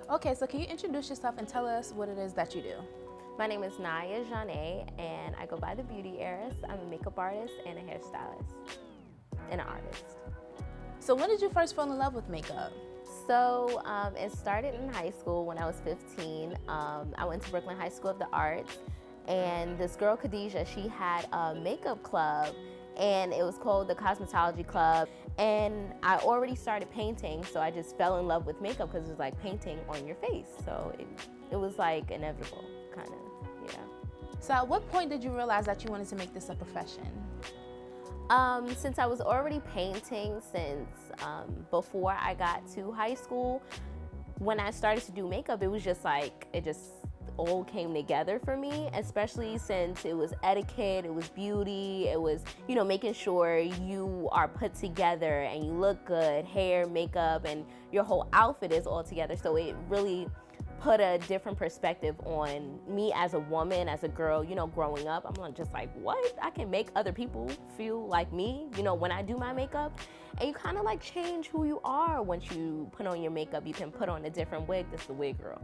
Okay, so can you introduce yourself and tell us what it is that you do? My name is Niyah Zhané, and I go by the Beauty Heiress. I'm a makeup artist and a hairstylist and an artist. So when did you first fall in love with makeup? So it started in high school when I was 15. I went to Brooklyn High School of the Arts, and this girl, Khadijah, she had a makeup club, and it was called the Cosmetology Club. And I already started painting, so I just fell in love with makeup because it was like painting on your face. So it was like inevitable, kind of, yeah. So at what point did you realize that you wanted to make this a profession? Since I was already painting since before I got to high school, when I started to do makeup, it was just like, it just all came together for me, especially since it was etiquette, it was beauty, it was, you know, making sure you are put together and you look good, hair, makeup, and your whole outfit is all together. So it really put a different perspective on me as a woman, as a girl, you know, growing up. I'm not just like, what? I can make other people feel like me, you know, when I do my makeup. And you kind of like change who you are once you put on your makeup. You can put on a different wig. This is the wig girl.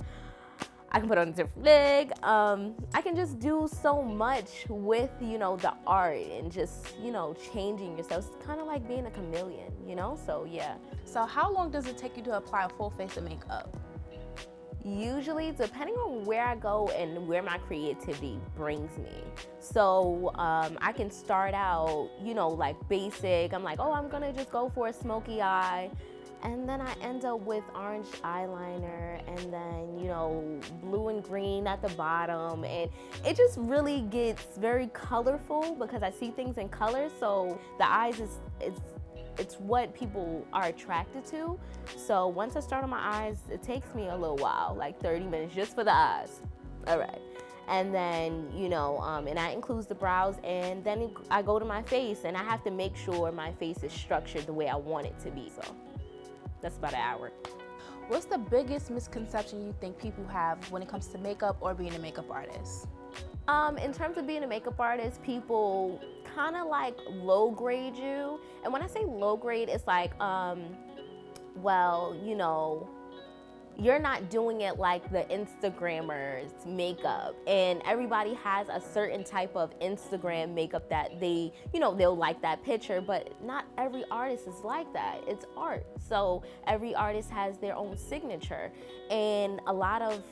I can put on a different wig. I can just do so much with, you know, the art and just, you know, changing yourself. It's kind of like being a chameleon, you know? So yeah. So how long does it take you to apply a full face of makeup? Usually, depending on where I go and where my creativity brings me. So I can start out, you know, like basic. I'm like, oh, I'm gonna just go for a smoky eye. And then I end up with orange eyeliner and then, you know, blue and green at the bottom. And it just really gets very colorful because I see things in color. So the eyes it's what people are attracted to. So once I start on my eyes, it takes me a little while, like 30 minutes just for the eyes. All right. And then, you know, and that includes the brows, and then I go to my face and I have to make sure my face is structured the way I want it to be. So that's about an hour. What's the biggest misconception you think people have when it comes to makeup or being a makeup artist? In terms of being a makeup artist, people kind of like low grade you. And when I say low grade, it's like, well, you know, you're not doing it like the Instagrammers makeup, and everybody has a certain type of Instagram makeup that they, you know, they'll like that picture, but not every artist is like that. It's art. So every artist has their own signature, and a lot of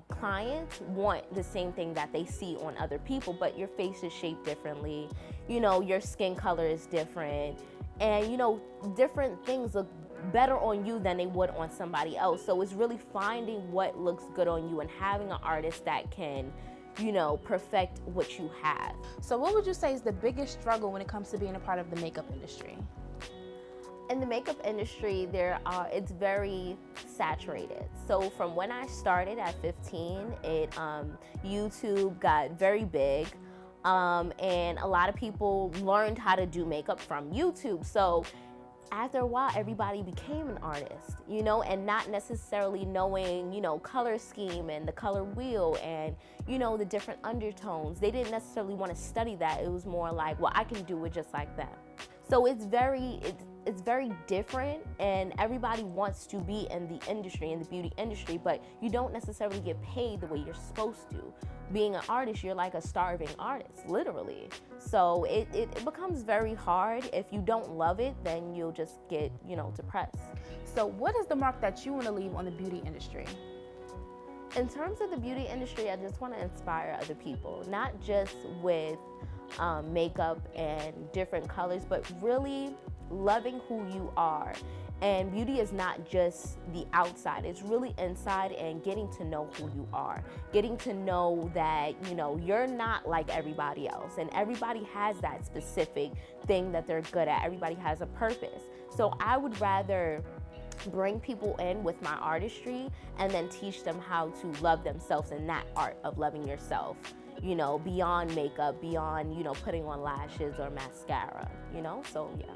clients want the same thing that they see on other people, but your face is shaped differently, you know, your skin color is different, and you know, different things look better on you than they would on somebody else. So it's really finding what looks good on you and having an artist that can, you know, perfect what you have. So what would you say is the biggest struggle when it comes to being a part of the makeup industry? In the makeup industry, it's very saturated. So from when I started at 15, YouTube got very big. And a lot of people learned how to do makeup from YouTube. So after a while, everybody became an artist, you know, and not necessarily knowing, you know, color scheme and the color wheel and, you know, the different undertones. They didn't necessarily want to study that. It was more like, well, I can do it just like that. So it's very different, and everybody wants to be in the industry, in the beauty industry, but you don't necessarily get paid the way you're supposed to. Being an artist, you're like a starving artist, literally. So it becomes very hard. If you don't love it, then you'll just get, you know, depressed. So what is the mark that you want to leave on the beauty industry? In terms of the beauty industry, I just want to inspire other people, not just with makeup and different colors, but really loving who you are. And beauty is not just the outside, it's really inside, and getting to know who you are. Getting to know that, you know, you're not like everybody else, and everybody has that specific thing that they're good at. Everybody has a purpose. So I would rather bring people in with my artistry and then teach them how to love themselves in that art of loving yourself, you know, beyond makeup, beyond, you know, putting on lashes or mascara, you know, so yeah.